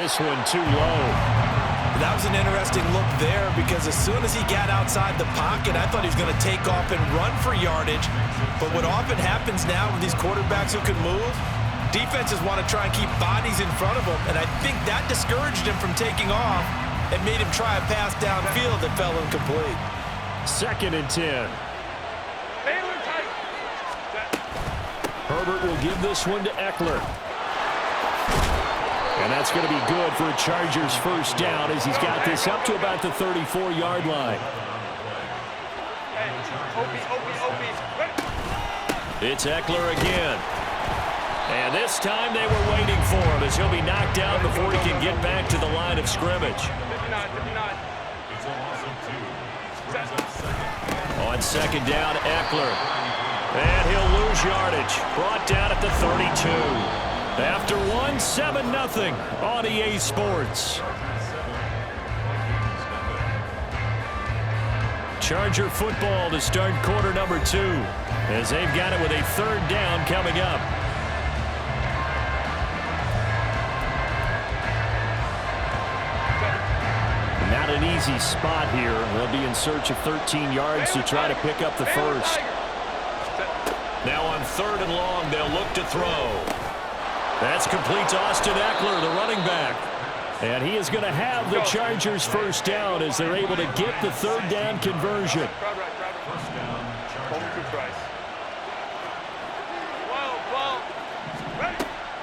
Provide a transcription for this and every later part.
this one too low. That was an interesting look there because as soon as he got outside the pocket, I thought he was going to take off and run for yardage. But what often happens now with these quarterbacks who can move, defenses want to try and keep bodies in front of them, and I think that discouraged him from taking off and made him try a pass downfield that fell incomplete. 2nd and 10. Herbert will give this one to Eckler. And that's going to be good for a Chargers first down as he's got this up to about the 34-yard line. It's Eckler again. And this time they were waiting for him as he'll be knocked down before he can get back to the line of scrimmage. On 2nd down, Eckler. And he'll lose yardage. Brought down at the 32. After 7-0 on EA Sports. Charger football to start quarter number 2 as they've got it with a 3rd down coming up. Not an easy spot here. They'll be in search of 13 yards to try to pick up the first. Now on 3rd and long, they'll look to throw. That's complete to Austin Eckler, the running back. And he is going to have the Chargers first down as they're able to get the 3rd down conversion.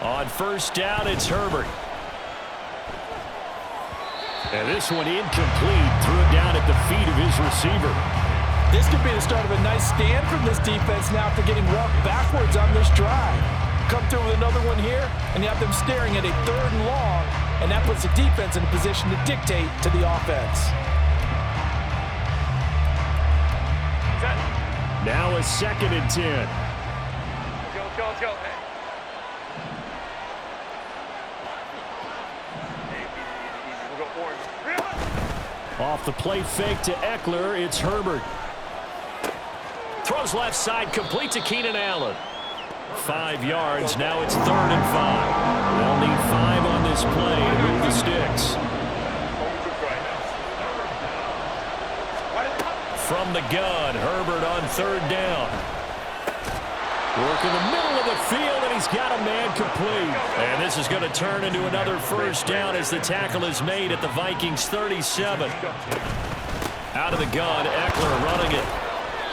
On 1st down, it's Herbert. And this one incomplete. Threw it down at the feet of his receiver. This could be the start of a nice stand from this defense now after getting walked backwards on this drive. Come through with another one here, and you have them staring at a 3rd and long, and that puts the defense in a position to dictate to the offense. Now a 2nd and 10. Let's go. Off the play fake to Eckler, it's Herbert. Throws left side, complete to Keenan Allen. 5 yards, now it's 3rd and 5. They'll need 5 on this play to move the sticks. From the gun, Herbert on 3rd down. Work in the middle of the field, and he's got a man complete. And this is going to turn into another first down as the tackle is made at the Vikings 37. Out of the gun, Eckler running it.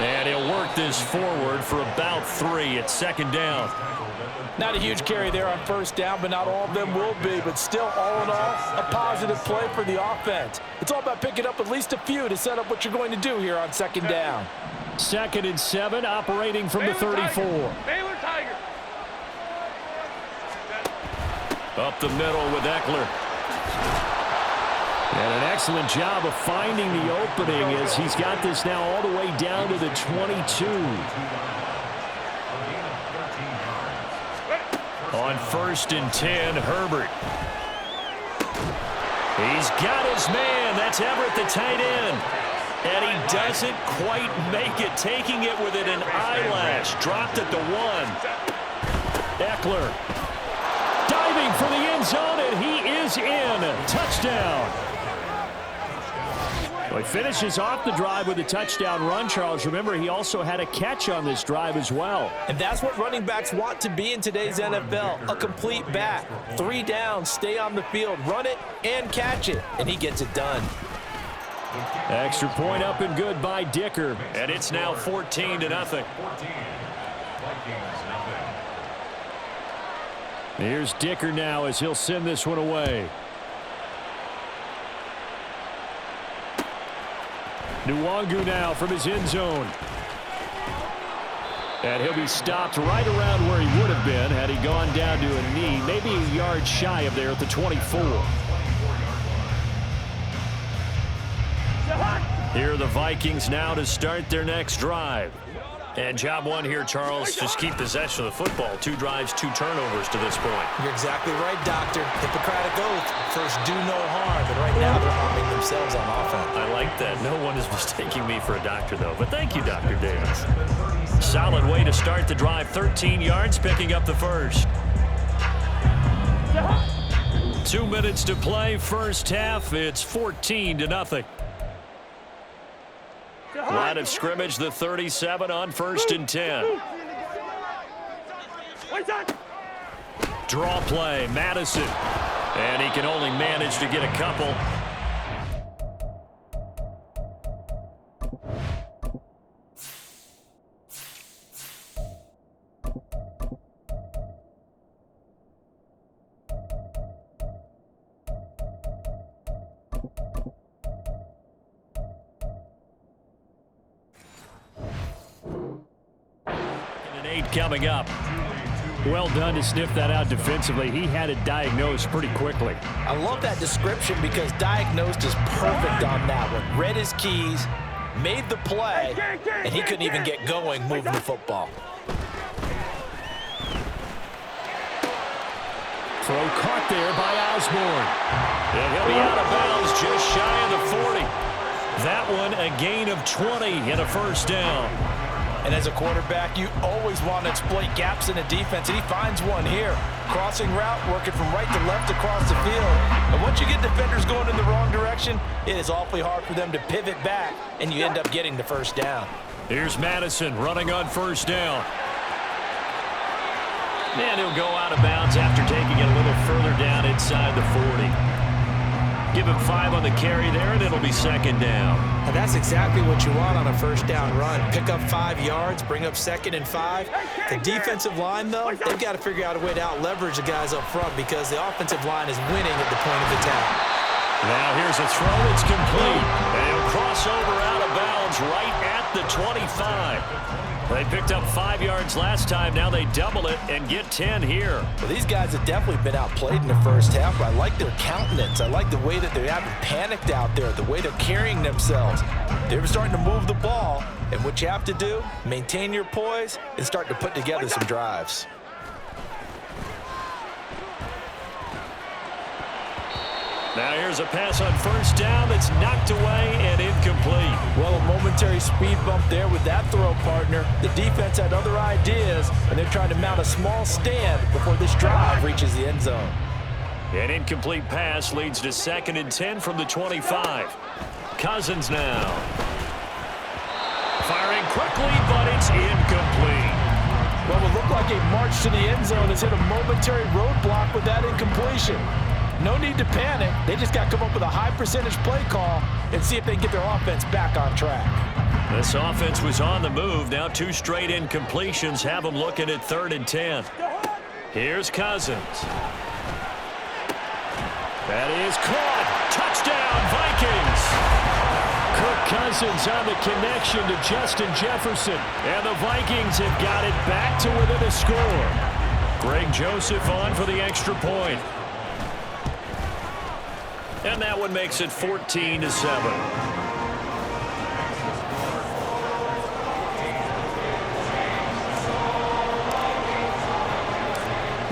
And he'll work this forward for about 3 at 2nd down. Not a huge carry there on 1st down, but not all of them will be. But still, all in all, a positive play for the offense. It's all about picking up at least a few to set up what you're going to do here on 2nd down. 2nd and 7, operating from the 34. Baylor Tiger. Up the middle with Eckler. And an excellent job of finding the opening as he's got this now all the way down to the 22. On 1st and 10, Herbert. He's got his man. That's Everett, the tight end. And he doesn't quite make it, taking it within an eyelash. Dropped at the 1. Eckler diving for the end zone, and he is in. Touchdown. Well, he finishes off the drive with a touchdown run, Charles. Remember, he also had a catch on this drive as well. And that's what running backs want to be in today's NFL, a complete back. 3 downs, stay on the field, run it, and catch it, and he gets it done. Extra point up and good by Dicker, and it's now 14-0. Here's Dicker now as he'll send this one away. Nwangu now from his end zone. And he'll be stopped right around where he would have been had he gone down to a knee, maybe a yard shy of there at the 24. Here are the Vikings now to start their next drive. And job one here, Charles, just keep possession of the football. 2 drives, 2 turnovers to this point. You're exactly right, Doctor. Hippocratic oath, first do no harm. And right now they're harming themselves on offense. I like that. No one is mistaking me for a doctor, though. But thank you, Dr. Davis. Solid way to start the drive. 13 yards, picking up the first. 2 minutes to play, first half. It's 14-0. Line of scrimmage, the 37 on 1st and 10. Draw play, Madison. And he can only manage to get a couple. Coming up. Well done to sniff that out defensively. He had it diagnosed pretty quickly. I love that description because diagnosed is perfect on that one. Read his keys, made the play, and he couldn't even get going moving the football. Throw caught there by Osborne. And he'll be out of bounds just shy of the 40. That one a gain of 20 and a first down. And as a quarterback, you always want to exploit gaps in the defense, and he finds one here. Crossing route, working from right to left across the field. And once you get defenders going in the wrong direction, it is awfully hard for them to pivot back, and you end up getting the first down. Here's Madison running on first down. And he'll go out of bounds after taking it a little further down inside the 40. Give him 5 on the carry there, and it'll be second down. And that's exactly what you want on a first down run. Pick up 5 yards, bring up 2nd and 5. The defensive line, though, they've got to figure out a way to out-leverage the guys up front because the offensive line is winning at the point of attack. Now here's a throw. It's complete. And he'll cross over out of bounds right at the 25. They picked up 5 yards last time. Now they double it and get 10 here. Well, these guys have definitely been outplayed in the first half, but I like their countenance. I like the way that they haven't panicked out there, the way they're carrying themselves. They're starting to move the ball, and what you have to do, maintain your poise and start to put together some drives. Now here's a pass on first down that's knocked away and incomplete. Well, a momentary speed bump there with that throw, partner. The defense had other ideas, and they're trying to mount a small stand before this drive reaches the end zone. An incomplete pass leads to 2nd and 10 from the 25. Cousins now. Firing quickly, but it's incomplete. Well, it looked like a march to the end zone has hit a momentary roadblock with that incompletion. No need to panic. They just got to come up with a high percentage play call and see if they can get their offense back on track. This offense was on the move. Now 2 straight incompletions have them looking at 3rd and 10. Here's Cousins. That is caught. Touchdown, Vikings. Kirk Cousins on the connection to Justin Jefferson. And the Vikings have got it back to within a score. Greg Joseph on for the extra point. And that one makes it 14-7.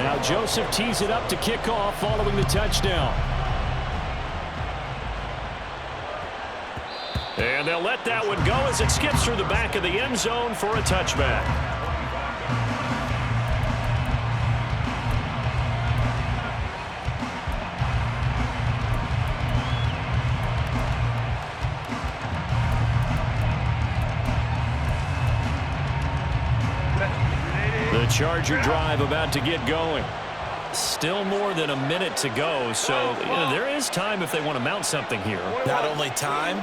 Now Joseph tees it up to kick off following the touchdown. And they'll let that one go as it skips through the back of the end zone for a touchback. Charger drive about to get going. Still more than a minute to go, so there is time if they want to mount something here. Not only time,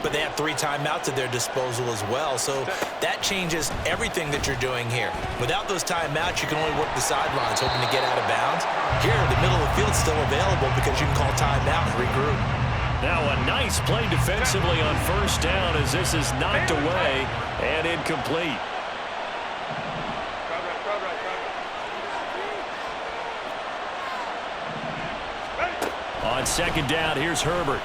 but they have 3 timeouts at their disposal as well, so that changes everything that you're doing here. Without those timeouts, you can only work the sidelines, hoping to get out of bounds. Here, the middle of the field is still available because you can call timeout and regroup. Now a nice play defensively on first down as this is knocked away and incomplete. On second down, here's Herbert.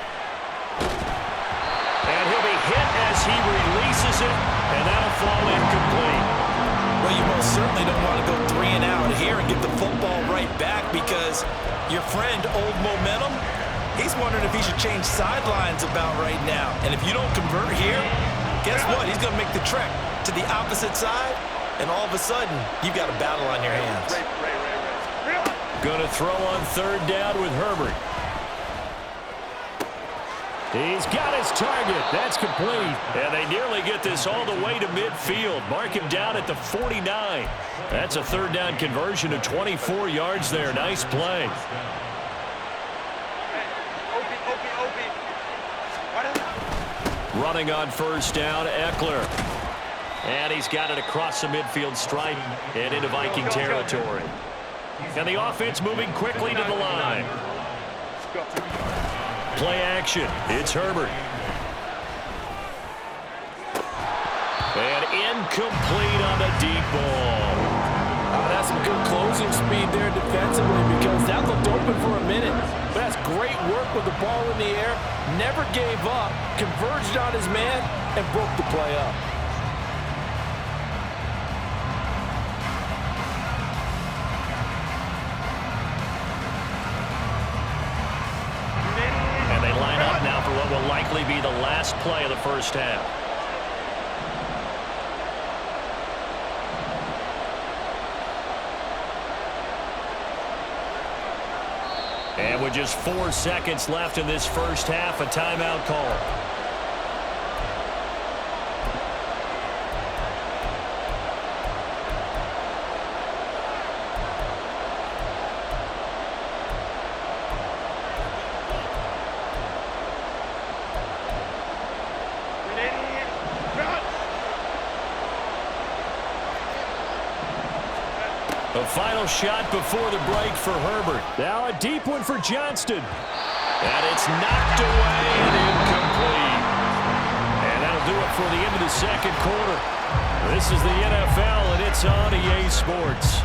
And he'll be hit as he releases it, and that'll fall incomplete. Well, you most certainly don't want to go 3 and out here and get the football right back because your friend, Old Momentum, he's wondering if he should change sidelines about right now. And if you don't convert here, guess what? He's going to make the trek to the opposite side, and all of a sudden, you've got a battle on your hands. Going to throw on third down with Herbert. He's got his target. That's complete. And they nearly get this all the way to midfield. Mark him down at the 49. That's a third down conversion of 24 yards there. Nice play. Running on first down, Eckler. And he's got it across the midfield stripe and into Viking territory. And the offense moving quickly to the line. Play action. It's Herbert. And incomplete on the deep ball. That's some good closing speed there defensively because that looked open for a minute. But that's great work with the ball in the air. Never gave up. Converged on his man and broke the play up. And they line up now for what will likely be the last play of the first half. And with just 4 seconds left in this first half, a timeout call. The final shot before the break for Herbert. Now a deep one for Johnston. And it's knocked away and incomplete. And that'll do it for the end of the second quarter. This is the NFL, and it's on EA Sports.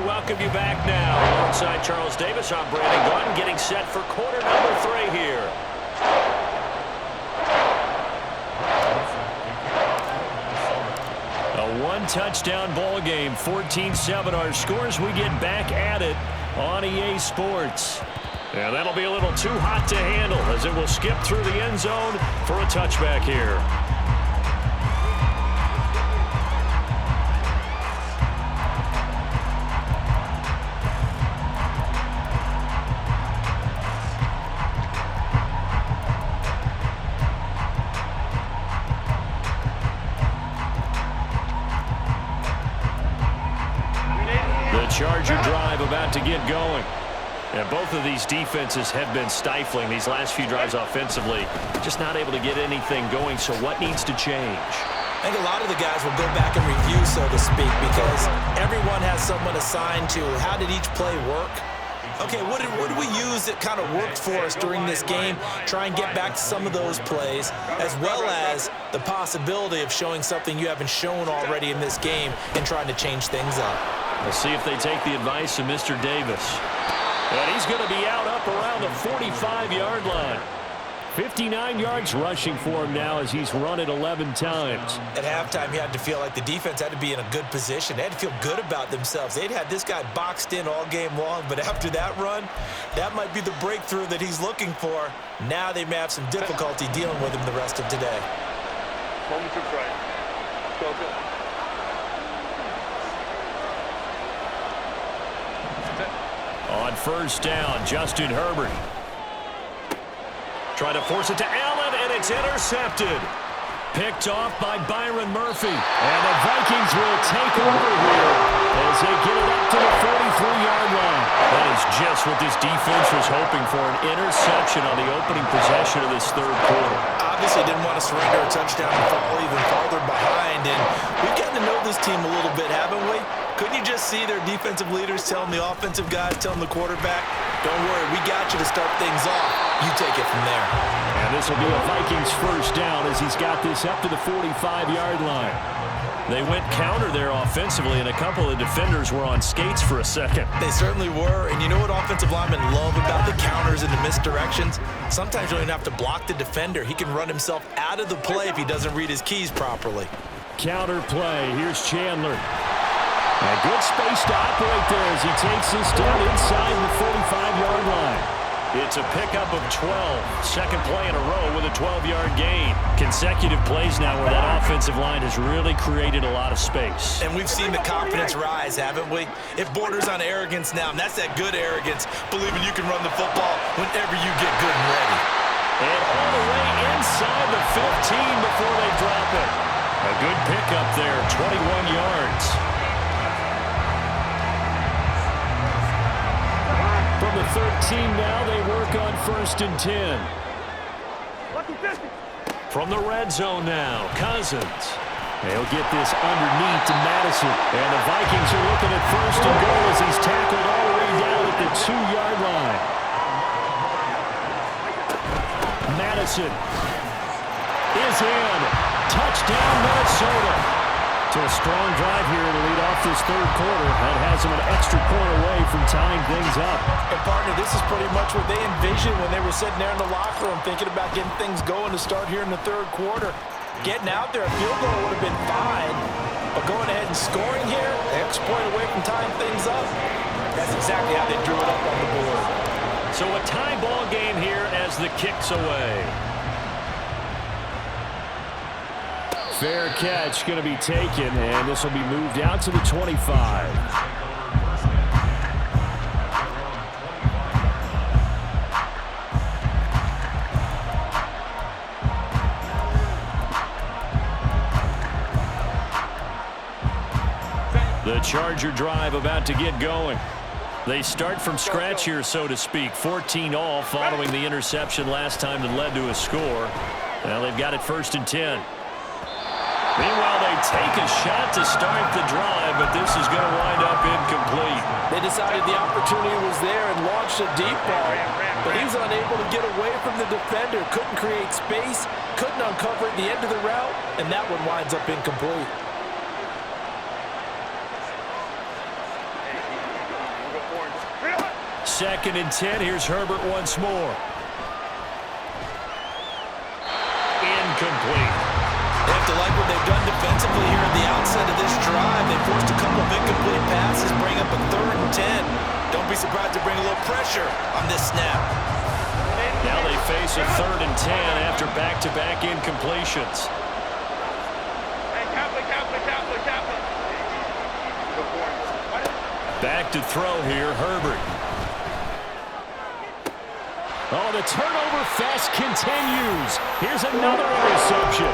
Welcome you back now. Alongside Charles Davis, I'm Brandon Gunn, getting set for quarter number 3 here. A one-touchdown ball game, 14-7 our scores. We get back at it on EA Sports. And that'll be a little too hot to handle as it will skip through the end zone for a touchback here. Charger drive about to get going. And both of these defenses have been stifling these last few drives offensively. Just not able to get anything going, so what needs to change? I think a lot of the guys will go back and review, so to speak, because everyone has someone assigned to how did each play work. Okay, what did we use that kind of worked for us during this game? Try and get back to some of those plays, as well as the possibility of showing something you haven't shown already in this game and trying to change things up. We'll see if they take the advice of Mr. Davis. And he's going to be out up around the 45-yard line. 59 yards rushing for him now as he's run it 11 times. At halftime, you had to feel like the defense had to be in a good position. They had to feel good about themselves. They'd had this guy boxed in all game long, but after that run, that might be the breakthrough that he's looking for. Now they may have some difficulty dealing with him the rest of today. Moment to try. Go, go. On first down, Justin Herbert. Trying to force it to Allen, and it's intercepted. Picked off by Byron Murphy. And the Vikings will take over here as they get it up to the 43-yard line. That is just what this defense was hoping for, an interception on the opening possession of this third quarter. Obviously didn't want to surrender a touchdown and fall even farther behind. And we've gotten to know this team a little bit, haven't we? Couldn't you just see their defensive leaders telling the offensive guys, telling the quarterback, don't worry, we got you to start things off. You take it from there. And this will be a Vikings first down as he's got this up to the 45-yard line. They went counter there offensively, and a couple of defenders were on skates for a second. They certainly were, and you know what offensive linemen love about the counters and the misdirections? Sometimes you don't even have to block the defender. He can run himself out of the play if he doesn't read his keys properly. Counter play. Here's Chandler. A good space to operate there as he takes this down inside the 45-yard line. It's a pickup of 12. Second play in a row with a 12-yard gain. Consecutive plays now where that offensive line has really created a lot of space. And we've seen the confidence rise, haven't we? It borders on arrogance now, and that's that good arrogance, believing you can run the football whenever you get good and ready. And all the way inside the 15 before they drop it. A good pickup there, 21 yards. From the 13 now, they work on 1st and 10. From the red zone now, Cousins. They'll get this underneath to Madison. And the Vikings are looking at 1st and goal as he's tackled all the way down at the 2-yard line. Madison is in. Touchdown, Minnesota. So a strong drive here to lead off this third quarter. That has them an extra point away from tying things up. And, partner, this is pretty much what they envisioned when they were sitting there in the locker room thinking about getting things going to start here in the third quarter. Getting out there, a field goal would have been fine. But going ahead and scoring here, the extra point away from tying things up, that's exactly how they drew it up on the board. So a tie ball game here as the kick's away. Fair catch going to be taken, and this will be moved out to the 25. The Charger drive about to get going. They start from scratch here, so to speak. 14-all following the interception last time that led to a score. Well, they've got it 1st and 10. Meanwhile, they take a shot to start the drive, but this is going to wind up incomplete. They decided the opportunity was there and launched a deep ball, but he's unable to get away from the defender. Couldn't create space, couldn't uncover at the end of the route, and that one winds up incomplete. Second and 10. Here's Herbert once more. Incomplete. They have to like what they've done defensively here at the outset of this drive. They forced a couple of incomplete passes, bring up a 3rd and 10. Don't be surprised to bring a little pressure on this snap. Now they face a 3rd and 10 after back-to-back incompletions. Back to throw here, Herbert. Oh, the turnover fest continues. Here's another interception.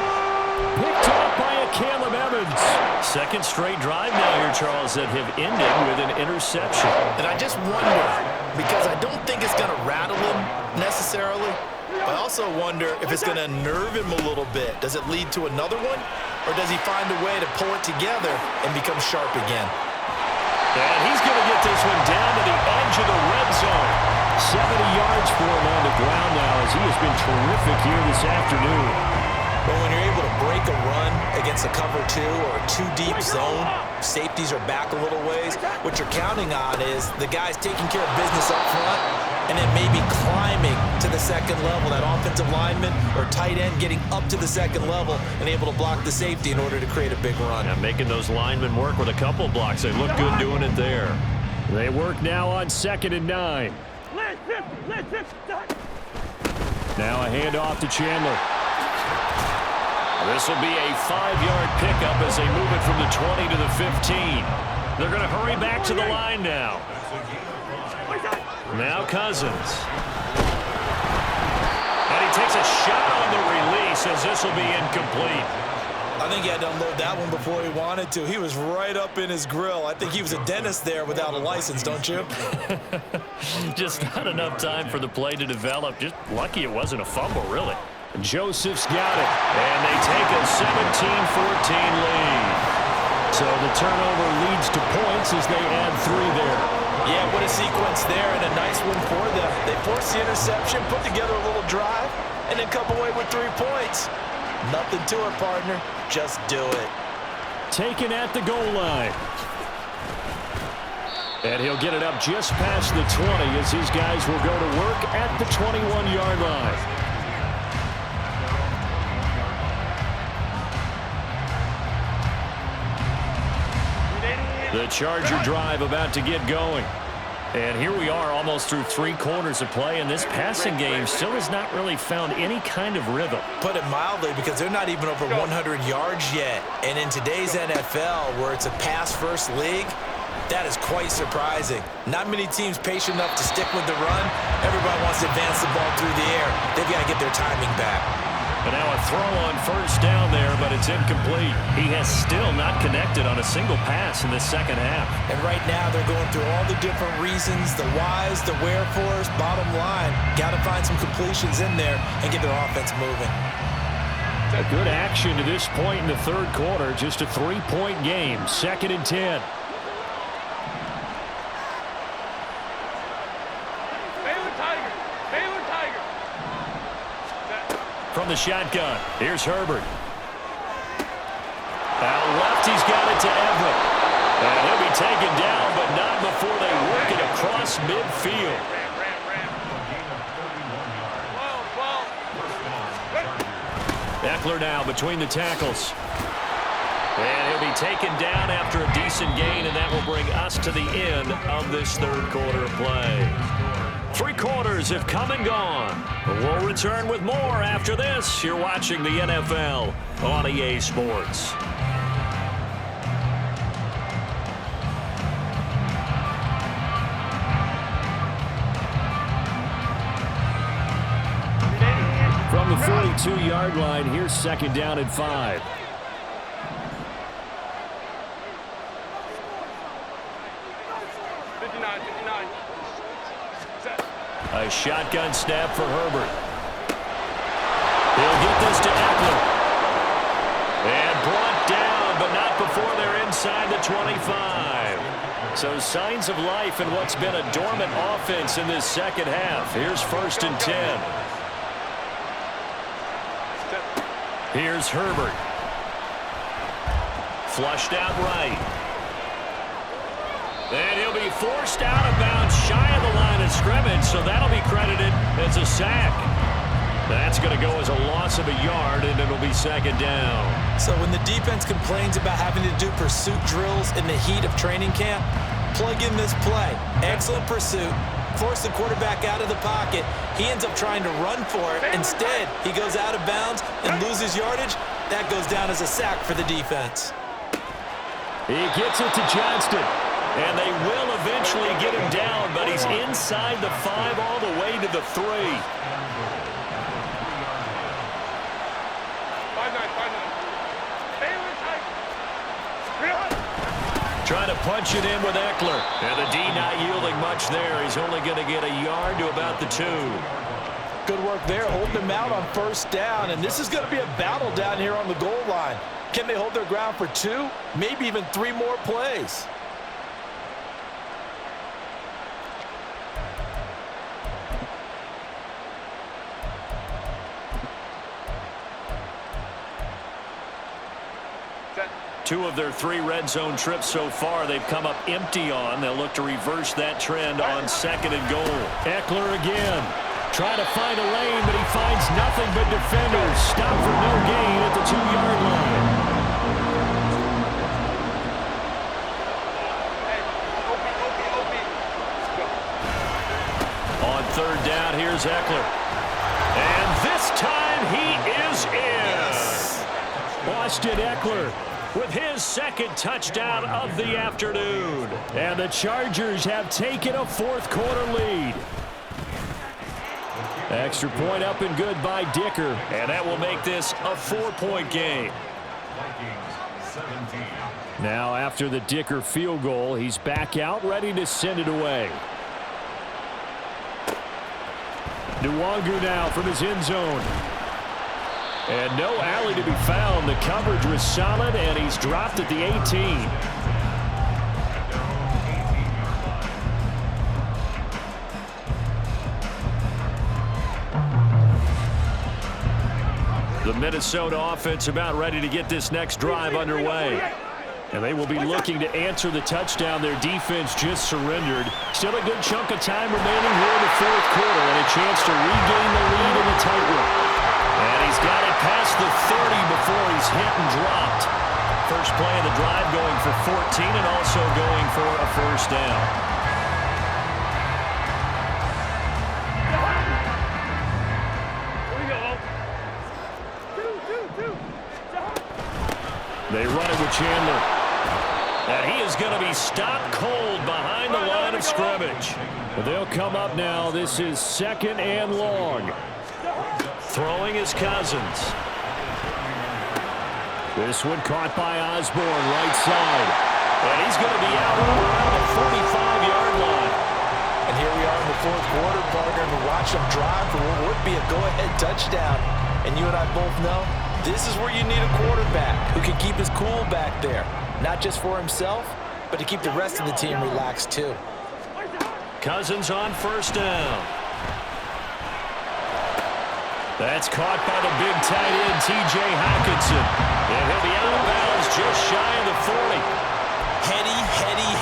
Picked off by a Caleb Evans. Second straight drive now here, Charles, that have ended with an interception. And I just wonder, because I don't think it's going to rattle him necessarily, I also wonder if it's going to nerve him a little bit. Does it lead to another one? Or does he find a way to pull it together and become sharp again? And he's going to get this one down to the edge of the red zone. 70 yards for him on the ground now as he has been terrific here this afternoon. But when you're able to break a run against a cover 2 or a 2-deep zone, safeties are back a little ways. What you're counting on is the guys taking care of business up front and then maybe climbing to the second level. That offensive lineman or tight end getting up to the second level and able to block the safety in order to create a big run. Yeah, making those linemen work with a couple blocks. They look good doing it there. They work now on 2nd and 9. Now a handoff to Chandler. This will be a 5-yard pickup as they move it from the 20 to the 15. They're going to hurry back to the line now. Now Cousins. And he takes a shot on the release as this will be incomplete. I think he had to unload that one before he wanted to. He was right up in his grill. I think he was a dentist there without a license, don't you? Just not enough time for the play to develop. Just lucky it wasn't a fumble, really. Joseph's got it, and they take a 17-14 lead. So the turnover leads to points as they add 3 there. Yeah, what a sequence there, and a nice one for them. They forced the interception, put together a little drive, and then come away with 3 points. Nothing to it, partner. Just do it. taken at the goal line. And he'll get it up just past the 20 as his guys will go to work at the 21-yard line. The Charger drive about to get going. And here we are almost through 3 quarters of play, and this passing game still has not really found any kind of rhythm. Put it mildly, because they're not even over 100 yards yet. And in today's NFL, where it's a pass-first league, that is quite surprising. Not many teams patient enough to stick with the run. Everybody wants to advance the ball through the air. They've got to get their timing back. But now a throw on first down there, but it's incomplete. He has still not connected on a single pass in the second half. And right now they're going through all the different reasons, the whys, the wherefores. Bottom line, got to find some completions in there and get their offense moving. A good action to this point in the third quarter. Just a 3-point game. 2nd and 10. From the shotgun, here's Herbert. Out left, he's got it to Everett. And he'll be taken down, but not before they work it across midfield. Eckler now between the tackles. And he'll be taken down after a decent gain, and that will bring us to the end of this third quarter of play. 3 quarters have come and gone. We'll return with more after this. You're watching the NFL on EA Sports. From the 42-yard line, here's 2nd down and 5. A shotgun snap for Herbert. He'll get this to Eckler. And brought down, but not before they're inside the 25. So signs of life in what's been a dormant offense in this second half. Here's 1st and 10. Here's Herbert. Flushed out right. And he'll be forced out of bounds shy of the line of scrimmage, so that'll be credited as a sack. That's going to go as a loss of a yard, and it'll be 2nd down. So when the defense complains about having to do pursuit drills in the heat of training camp, plug in this play. Excellent pursuit. Force the quarterback out of the pocket. He ends up trying to run for it. Instead, he goes out of bounds and loses yardage. That goes down as a sack for the defense. He gets it to Johnston. And they will eventually get him down, but he's inside the 5 all the way to the 3. Trying to punch it in with Eckler. And the D not yielding much there. He's only going to get a yard to about the 2. Good work there, holding them out on 1st down. And this is going to be a battle down here on the goal line. Can they hold their ground for 2, maybe even 3 more plays? Two of their 3 red zone trips so far they've come up empty on. They'll look to reverse that trend on 2nd and goal. Eckler again. Trying to find a lane, but he finds nothing but defenders. Stop for no gain at the 2-yard line. On 3rd down, here's Eckler. And this time he is in. Yes. Austin Eckler with his 2nd touchdown of the afternoon. And the Chargers have taken a 4th quarter lead. Extra point up and good by Dicker. And that will make this a 4-point game. Now after the Dicker field goal, he's back out ready to send it away. Nwangu now from his end zone. And no alley to be found. The coverage was solid, and he's dropped at the 18. The Minnesota offense about ready to get this next drive underway. And they will be looking to answer the touchdown. Their defense just surrendered. Still a good chunk of time remaining here in the fourth quarter and a chance to regain the lead in the tightrope. And he's got it past the 30 before he's hit and dropped. First play of the drive going for 14 and also going for a first down. They run it with Chandler. And he is going to be stopped cold behind the line of scrimmage. But they'll come up now. This is 2nd and long. Throwing is Cousins. This one caught by Osborne, right side. And he's going to be out around the 45-yard line. And here we are in the fourth quarter, partner, and watch them drive for what would be a go-ahead touchdown. And you and I both know this is where you need a quarterback who can keep his cool back there. Not just for himself, but to keep the rest of the team relaxed too. Cousins on first down. That's caught by the big tight end, T.J. Hockenson. And he'll be out of bounds just shy of the 40.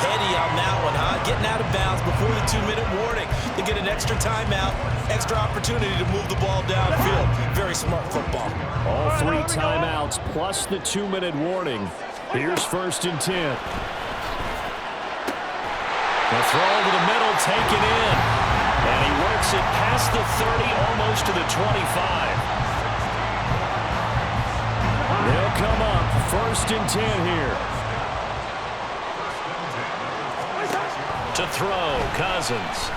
Heady on that one, huh? Getting out of bounds before the 2-minute warning. They get an extra timeout, extra opportunity to move the ball downfield. Very smart football. All 3 timeouts plus the 2-minute warning. Here's 1st and 10. The throw over the middle, taken in. And he works it past the 30, almost to the 25. They'll come up 1st and 10 here. To throw, Cousins.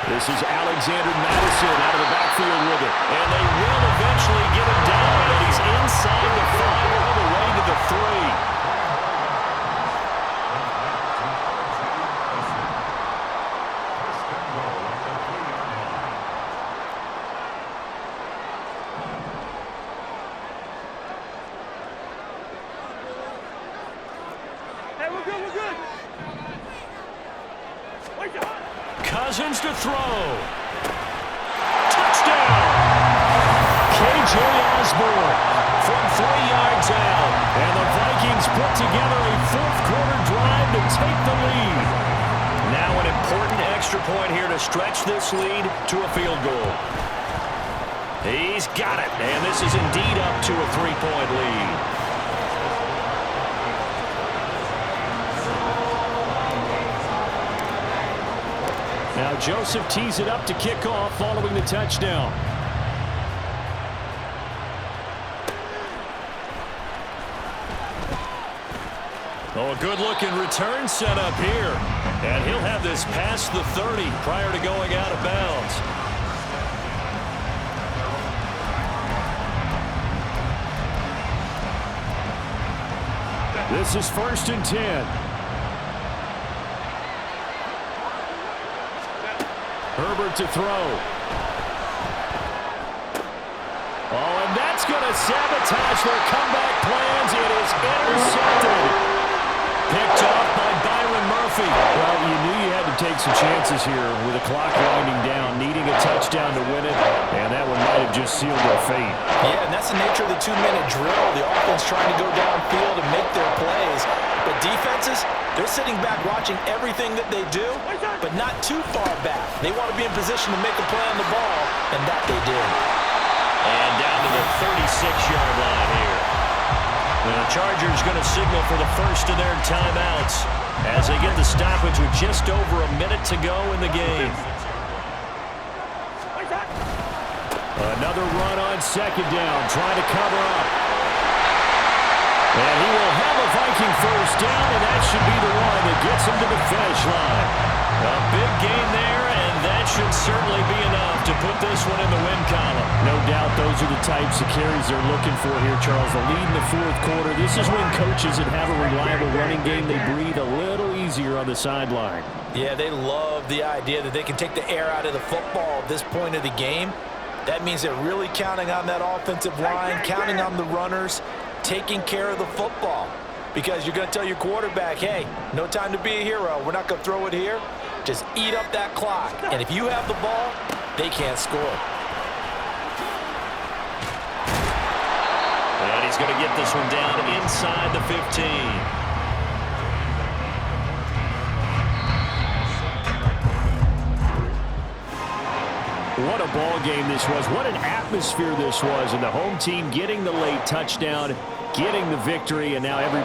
This is Alexander Madison out of the backfield with it. And they will eventually get him down, and he's inside the 5 all the way to the 3. Cousins to throw. Touchdown! K.J. Osborne from 3 yards out. And the Vikings put together a fourth-quarter drive to take the lead. Now an important extra point here to stretch this lead to a field goal. He's got it, and this is indeed up to a 3-point lead. Now Joseph tees it up to kick off following the touchdown. Oh, a good-looking return set up here. And he'll have this past the 30 prior to going out of bounds. This is 1st and 10. Herbert to throw. Oh, and that's going to sabotage their comeback plans. It is intercepted. Picked off by Byron Murphy. Well, you knew you had to take some chances here with the clock winding down, needing a touchdown to win it, and that one might have just sealed their fate. Yeah, and that's the nature of the 2-minute drill. The offense trying to go downfield and make their plays. But defenses, they're sitting back watching everything that they do, but not too far back. They want to be in position to make a play on the ball, and that they did. And down to the 36-yard line here. And the Chargers going to signal for the first of their timeouts as they get the stoppage with just over a minute to go in the game. Another run on 2nd down, trying to cover up. And he will have a Viking first down, and that should be the one that gets him to the finish line. A big gain there, and that should certainly be enough to put this one in the win column. No doubt those are the types of carries they're looking for here, Charles. The lead in the fourth quarter. This is when coaches that have a reliable running game, they breathe a little easier on the sideline. Yeah, they love the idea that they can take the air out of the football at this point of the game. That means they're really counting on that offensive line, counting on the runners, taking care of the football. Because you're going to tell your quarterback, hey, no time to be a hero. We're not going to throw it here. Just eat up that clock. And if you have the ball, they can't score. And he's going to get this one down inside the 15. What a ball game this was. What an atmosphere this was. And the home team getting the late touchdown, getting the victory, and now everybody